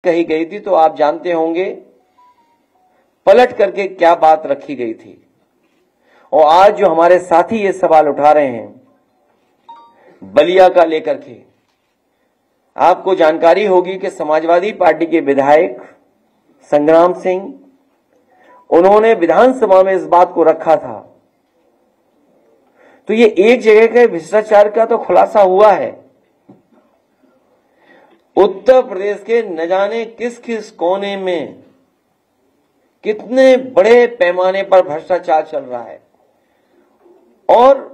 कही गई थी तो आप जानते होंगे पलट करके क्या बात रखी गई थी। और आज जो हमारे साथी ये सवाल उठा रहे हैं बलिया का लेकर के, आपको जानकारी होगी कि समाजवादी पार्टी के विधायक संग्राम सिंह, उन्होंने विधानसभा में इस बात को रखा था। तो ये एक जगह के भ्रष्टाचार का तो खुलासा हुआ है। उत्तर प्रदेश के न जाने किस किस कोने में कितने बड़े पैमाने पर भ्रष्टाचार चल रहा है। और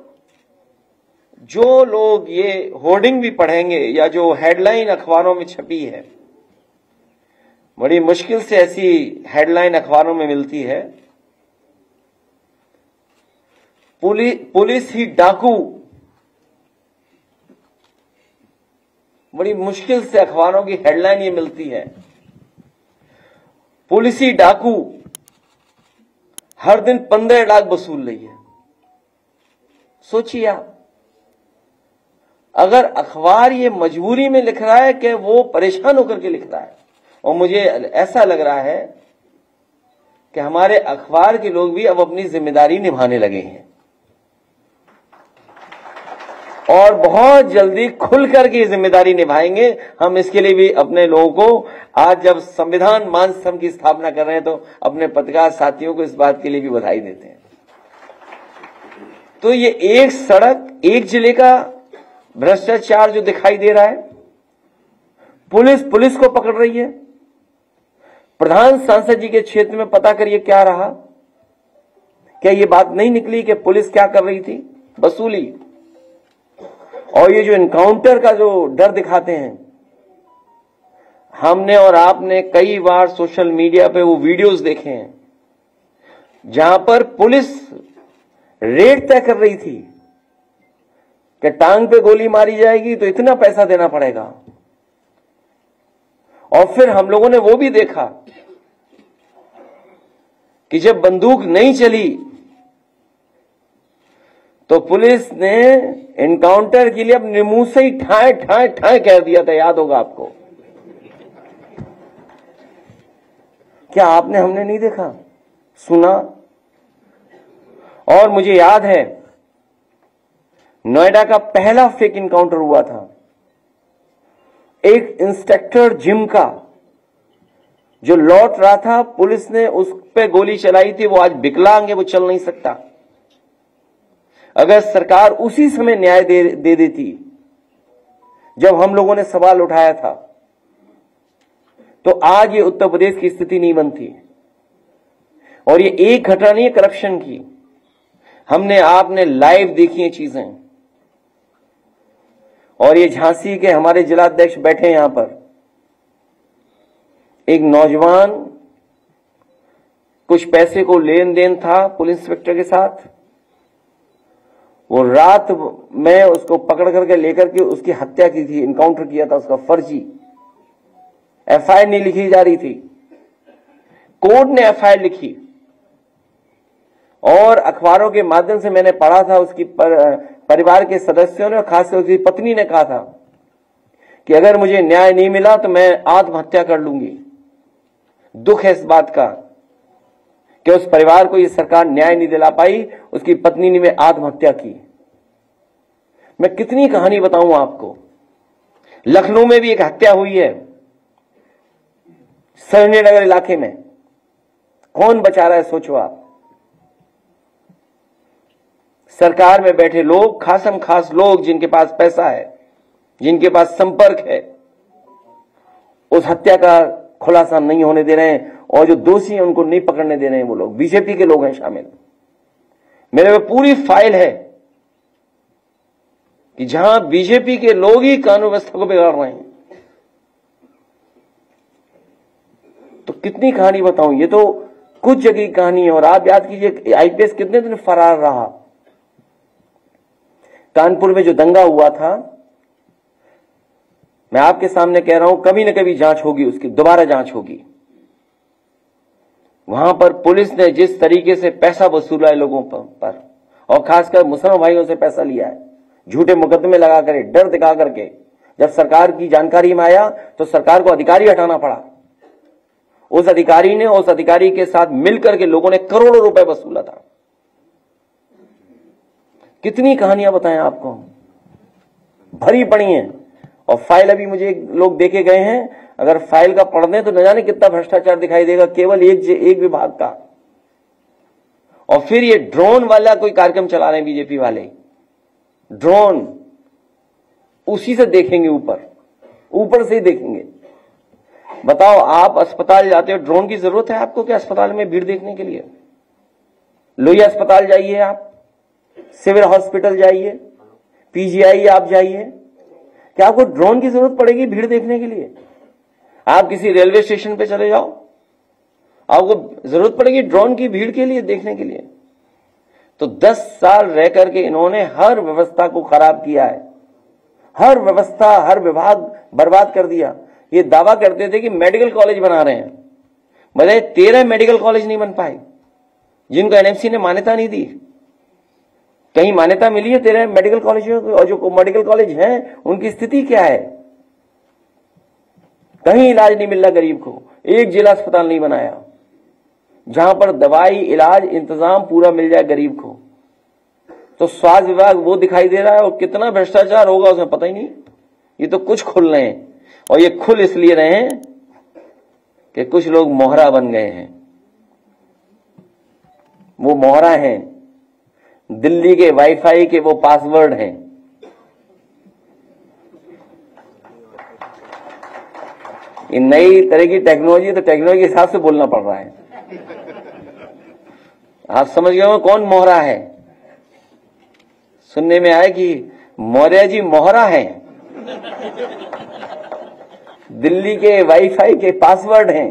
जो लोग ये होर्डिंग भी पढ़ेंगे या जो हेडलाइन अखबारों में छपी है, बड़ी मुश्किल से ऐसी हेडलाइन अखबारों में मिलती है, पुलिस ही डाकू, बड़ी मुश्किल से अखबारों की हेडलाइन ये मिलती है, पुलिस ही डाकू हर दिन 15 लाख वसूल रही है। सोचिए आप, अगर अखबार ये मजबूरी में लिख रहा है कि वो परेशान होकर के लिख रहा है, और मुझे ऐसा लग रहा है कि हमारे अखबार के लोग भी अब अपनी जिम्मेदारी निभाने लगे हैं और बहुत जल्दी खुल करके जिम्मेदारी निभाएंगे। हम इसके लिए भी अपने लोगों को, आज जब संविधान मान स्तंभ की स्थापना कर रहे हैं तो अपने पत्रकार साथियों को इस बात के लिए भी बधाई देते हैं। तो ये एक सड़क, एक जिले का भ्रष्टाचार जो दिखाई दे रहा है, पुलिस को पकड़ रही है। प्रधान सांसद जी के क्षेत्र में पता करिए क्या रहा। क्या ये बात नहीं निकली कि पुलिस क्या कर रही थी? वसूली। और ये जो इनकाउंटर का जो डर दिखाते हैं, हमने और आपने कई बार सोशल मीडिया पे वो वीडियोस देखे हैं जहां पर पुलिस रेट तय कर रही थी कि टांग पे गोली मारी जाएगी तो इतना पैसा देना पड़ेगा। और फिर हम लोगों ने वो भी देखा कि जब बंदूक नहीं चली तो पुलिस ने एनकाउंटर के लिए अपने मुंह से ही ठाए ठाए ठाए कह दिया था, याद होगा आपको। क्या आपने, हमने नहीं देखा, सुना? और मुझे याद है नोएडा का पहला फेक इनकाउंटर हुआ था, एक इंस्पेक्टर जिम का जो लौट रहा था, पुलिस ने उस पे गोली चलाई थी। वो आज विकलांग है, वो चल नहीं सकता। अगर सरकार उसी समय न्याय दे देती जब हम लोगों ने सवाल उठाया था, तो आज ये उत्तर प्रदेश की स्थिति नहीं बनती। और ये एक घटना नहीं है करप्शन की, हमने आपने लाइव देखी है चीजें। और ये झांसी के हमारे जिलाध्यक्ष बैठे यहां पर, एक नौजवान, कुछ पैसे को लेन देन था पुलिस इंस्पेक्टर के साथ, वो रात में उसको पकड़ करके लेकर के उसकी हत्या की थी, इनकाउंटर किया था उसका फर्जी। एफआईआर नहीं लिखी जा रही थी, कोर्ट ने एफआईआर लिखी। और अखबारों के माध्यम से मैंने पढ़ा था, उसकी परिवार के सदस्यों ने, खासकर उसकी पत्नी ने कहा था कि अगर मुझे न्याय नहीं मिला तो मैं आत्महत्या कर लूंगी। दुख है इस बात का कि उस परिवार को ये सरकार न्याय नहीं दिला पाई, उसकी पत्नी ने आत्महत्या की। मैं कितनी कहानी बताऊं आपको। लखनऊ में भी एक हत्या हुई है, सरोजनी नगर इलाके में। कौन बचा रहा है सोचो आप। सरकार में बैठे लोग, खासम खास लोग जिनके पास पैसा है, जिनके पास संपर्क है, उस हत्या का खुलासा नहीं होने दे रहे हैं, और जो दोषी हैं उनको नहीं पकड़ने दे रहे हैं। वो लोग बीजेपी के लोग हैं शामिल। मेरे में पूरी फाइल है कि जहां बीजेपी के लोग ही कानून व्यवस्था को बिगाड़ रहे हैं। तो कितनी कहानी बताऊं, ये तो कुछ जगह की कहानी है। और आप याद कीजिए आईपीएस कितने दिन फरार रहा। कानपुर में जो दंगा हुआ था, मैं आपके सामने कह रहा हूं, कभी न कभी जांच होगी, उसकी दोबारा जांच होगी। वहां पर पुलिस ने जिस तरीके से पैसा वसूला है लोगों पर, और खासकर मुसलमान भाइयों से पैसा लिया है, झूठे मुकदमे लगा कर, डर दिखा करके, जब सरकार की जानकारी में आया तो सरकार को अधिकारी हटाना पड़ा। उस अधिकारी ने, उस अधिकारी के साथ मिलकर के लोगों ने करोड़ों रुपए वसूला था। कितनी कहानियां बताएं आपको, भरी पड़ी हैं। और फाइल अभी मुझे लोग देके गए हैं, अगर फाइल का पढ़ दें तो न जाने कितना भ्रष्टाचार दिखाई देगा केवल एक विभाग का। और फिर ये ड्रोन वाला कोई कार्यक्रम चला रहे हैं बीजेपी वाले, ड्रोन उसी से देखेंगे, ऊपर से ही देखेंगे। बताओ, आप अस्पताल जाते हो, ड्रोन की जरूरत है आपको क्या अस्पताल में भीड़ देखने के लिए? लोहिया अस्पताल जाइए, आप सिविल हॉस्पिटल जाइए, पीजीआई आप जाइए, क्या आपको ड्रोन की जरूरत पड़ेगी भीड़ देखने के लिए? आप किसी रेलवे स्टेशन पे चले जाओ, आपको जरूरत पड़ेगी ड्रोन की भीड़ के लिए देखने के लिए? तो 10 साल रह करके इन्होंने हर व्यवस्था को खराब किया है, हर व्यवस्था, हर विभाग बर्बाद कर दिया। ये दावा करते थे कि मेडिकल कॉलेज बना रहे हैं, बताइए 13 मेडिकल कॉलेज नहीं बन पाए, जिनको एनएमसी ने मान्यता नहीं दी। कहीं मान्यता मिली है 13 मेडिकल कॉलेजों को? और जो मेडिकल कॉलेज हैं उनकी स्थिति क्या है? कहीं इलाज नहीं मिल रहा गरीब को, एक जिला अस्पताल नहीं बनाया जहां पर दवाई, इलाज, इंतजाम पूरा मिल जाए गरीब को। तो स्वास्थ्य विभाग वो दिखाई दे रहा है, और कितना भ्रष्टाचार होगा उसमें पता ही नहीं। ये तो कुछ खुल रहे हैं, और ये खुल इसलिए रहे हैं कि कुछ लोग मोहरा बन गए हैं। वो मोहरा हैं, दिल्ली के वाईफाई के वो पासवर्ड हैं। ये नई तरह की टेक्नोलॉजी, तो टेक्नोलॉजी के हिसाब से बोलना पड़ रहा है। आप समझ गए हो कौन मोहरा है? सुनने में आया कि मौर्य जी मोहरा है, दिल्ली के वाईफाई के पासवर्ड हैं।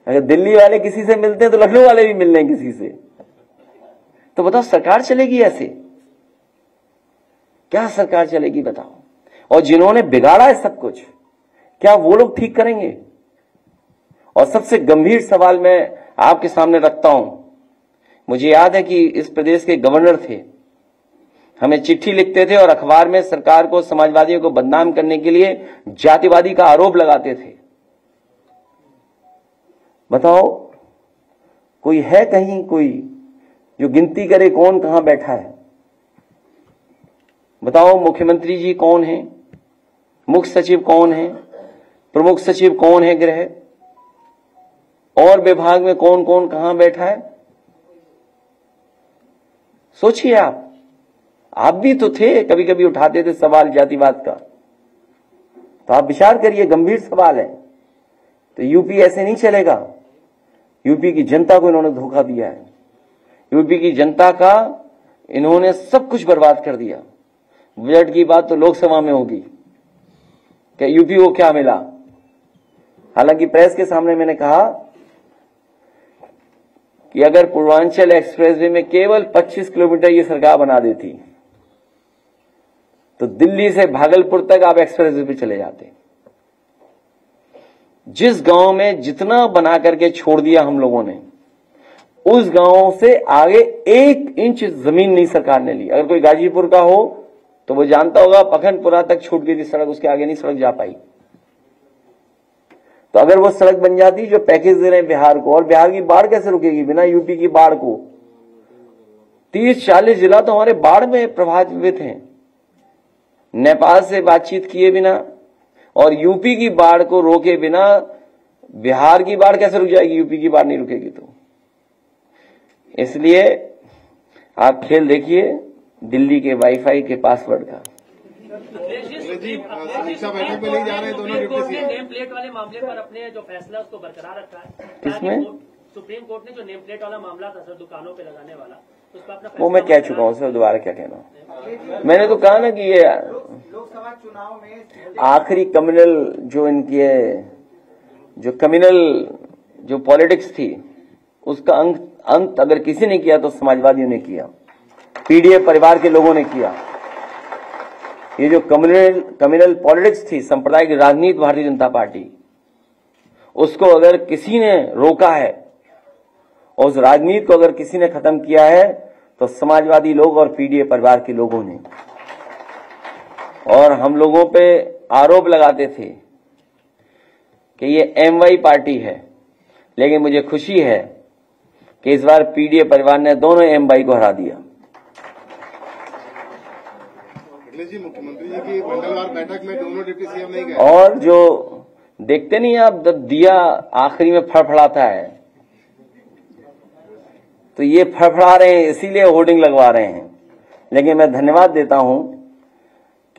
अगर दिल्ली वाले किसी से मिलते हैं तो लखनऊ वाले भी मिल रहे हैं किसी से। तो बताओ सरकार चलेगी ऐसे? क्या सरकार चलेगी बताओ? और जिन्होंने बिगाड़ा है सब कुछ, क्या वो लोग ठीक करेंगे? और सबसे गंभीर सवाल मैं आपके सामने रखता हूं। मुझे याद है कि इस प्रदेश के गवर्नर थे, हमें चिट्ठी लिखते थे और अखबार में सरकार को, समाजवादियों को बदनाम करने के लिए जातिवादी का आरोप लगाते थे। बताओ, कोई है कहीं कोई जो गिनती करे कौन कहां बैठा है? बताओ, मुख्यमंत्री जी कौन है, मुख्य सचिव कौन है, प्रमुख सचिव कौन है गृह, और विभाग में कौन कौन कहां बैठा है? सोचिए आप भी तो थे, कभी कभी उठाते थे सवाल जातिवाद का। तो आप विचार करिए, गंभीर सवाल है। तो यूपी ऐसे नहीं चलेगा। यूपी की जनता को इन्होंने धोखा दिया है, यूपी की जनता का इन्होंने सब कुछ बर्बाद कर दिया। बजट की बात तो लोकसभा में होगी कि यूपी को क्या मिला। हालांकि प्रेस के सामने मैंने कहा कि अगर पूर्वांचल एक्सप्रेसवे में केवल 25 किलोमीटर ये सरकार बना देती तो दिल्ली से भागलपुर तक आप एक्सप्रेसवे पे चले जाते। जिस गांव में जितना बना करके छोड़ दिया हम लोगों ने, उस गांव से आगे 1 इंच जमीन नहीं सरकार ने ली। अगर कोई गाजीपुर का हो तो वो जानता होगा, पखनपुरा तक छूट गई थी सड़क, उसके आगे नहीं सड़क जा पाई। तो अगर वो सड़क बन जाती जो पैकेज दे रहे हैं बिहार को, और बिहार की बाढ़ कैसे रुकेगी बिना यूपी की बाढ़ को? 30-40 जिला तो हमारे बाढ़ में प्रभावित हैं, नेपाल से बातचीत किए बिना और यूपी की बाढ़ को रोके बिना बिहार की बाढ़ कैसे रुक जाएगी? यूपी की बाढ़ नहीं रुकेगी। तो इसलिए आप खेल देखिए दिल्ली के वाईफाई के पासवर्ड का। नेम प्लेट वाले मामले पर अपने जो फैसला उसको बरकरार रखा है। किसमें? सुप्रीम कोर्ट ने जो नेम प्लेट वाला मामला था सर, दुकानों पे लगाने वाला, उस पर अपना वो मैं कह चुका हूं सर, दोबारा क्या कहना। मैंने तो कहा ना कि ये लोकसभा चुनाव में आखिरी कम्युनल जो इनकी है, जो कम्युनल जो पॉलिटिक्स थी, उसका अंत अगर किसी ने किया तो समाजवादियों ने किया, पीडीए परिवार के लोगों ने किया। ये जो कम्युनल पॉलिटिक्स थी, सांप्रदायिक राजनीति भारतीय जनता पार्टी, उसको अगर किसी ने रोका है और उस राजनीति को अगर किसी ने खत्म किया है तो समाजवादी लोग और पीडीए परिवार के लोगों ने। और हम लोगों पे आरोप लगाते थे कि ये एमवाई पार्टी है, लेकिन मुझे खुशी है कि इस बार पीडीए परिवार ने दोनों एमवाई को हरा दिया। जी, मुख्यमंत्री जी की मंडलवार बैठक में दोनों डिप्टी सीएम नहीं गए। और जो देखते नहीं आप, जब दिया आखिरी में फड़फड़ाता है तो ये फड़फड़ा रहे हैं, इसीलिए होर्डिंग लगवा रहे हैं। लेकिन मैं धन्यवाद देता हूं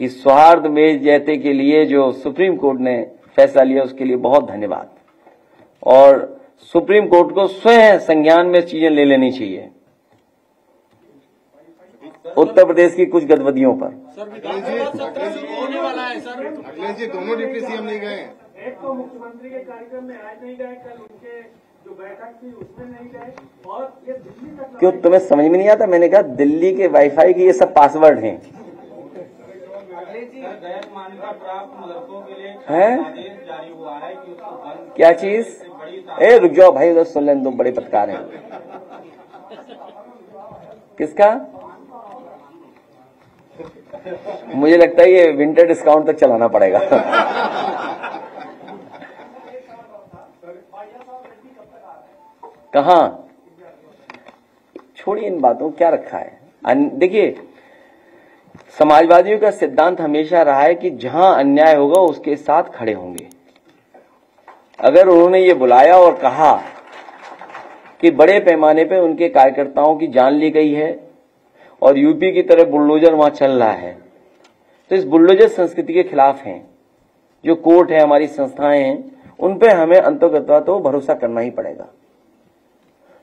कि सौहार्द में जयते के लिए जो सुप्रीम कोर्ट ने फैसला लिया उसके लिए बहुत धन्यवाद। और सुप्रीम कोर्ट को स्वयं संज्ञान में चीजें ले लेनी चाहिए उत्तर प्रदेश की कुछ गतिविधियों पर। अखिलेश जी दोनों डिप्टी सीएम नहीं गए। एक तो मुख्यमंत्री के कार्यक्रम में आज नहीं गए, कल उनके जो बैठक थी उसमें नहीं गए, और ये दिल्ली तक। क्यों तुम्हें समझ में नहीं आता? मैंने कहा दिल्ली के वाईफाई के ये सब पासवर्ड हैं। गैर मान्यता प्राप्त मदरसों के लिए आदेश जारी हुआ है कि उसको बंद। क्या चीज? ए रुक जाओ भाई, उधर सुन लें, दो बड़े पत्रकार हैं। किसका? मुझे लगता है ये विंटर डिस्काउंट तक चलाना पड़ेगा। कहां? छोड़िए इन बातों, क्या रखा है। देखिए, समाजवादियों का सिद्धांत हमेशा रहा है कि जहां अन्याय होगा उसके साथ खड़े होंगे। अगर उन्होंने ये बुलाया और कहा कि बड़े पैमाने पे उनके कार्यकर्ताओं की जान ली गई है और यूपी की तरह बुलडोजर वहां चल रहा है, तो इस बुलडोजर संस्कृति के खिलाफ हैं। जो कोर्ट है, हमारी संस्थाएं हैं, उन पे हमें अंततः तो भरोसा करना ही पड़ेगा।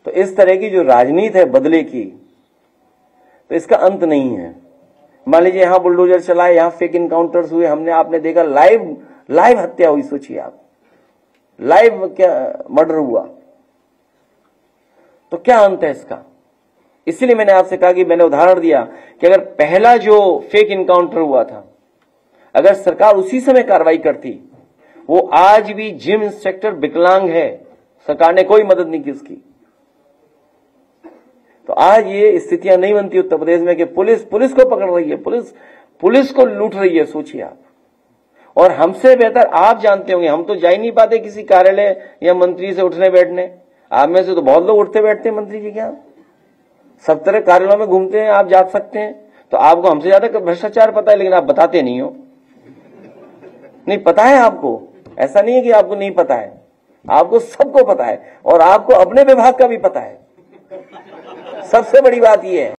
तो इस तरह की जो राजनीति है बदले की, तो इसका अंत नहीं है। मान लीजिए यहां बुलडोजर चलाए, यहां फेक इनकाउंटर्स हुए, आपने देखा लाइव हत्या हुई, सोचिए आप, लाइव क्या मर्डर हुआ, तो क्या अंत है इसका? इसीलिए मैंने आपसे कहा कि मैंने उदाहरण दिया कि अगर पहला जो फेक इनकाउंटर हुआ था, अगर सरकार उसी समय कार्रवाई करती, वो आज भी जिम इंस्पेक्टर विकलांग है, सरकार ने कोई मदद नहीं की उसकी, तो आज ये स्थितियां नहीं बनती उत्तर प्रदेश में कि पुलिस को पकड़ रही है, पुलिस को लूट रही है। सोचिए आप। और हमसे बेहतर आप जानते होंगे, हम तो जा ही नहीं पाते किसी कार्यालय या मंत्री से उठने बैठने। आप में से तो बहुत लोग उठते बैठते हैं मंत्री जी, क्या सब तरह कार्यालयों में घूमते हैं, आप जा सकते हैं। तो आपको हमसे ज्यादा भ्रष्टाचार पता है, लेकिन आप बताते नहीं हो। नहीं पता है आपको, ऐसा नहीं है कि आपको नहीं पता है, आपको सबको पता है, और आपको अपने विभाग का भी पता है। सबसे बड़ी बात यह है।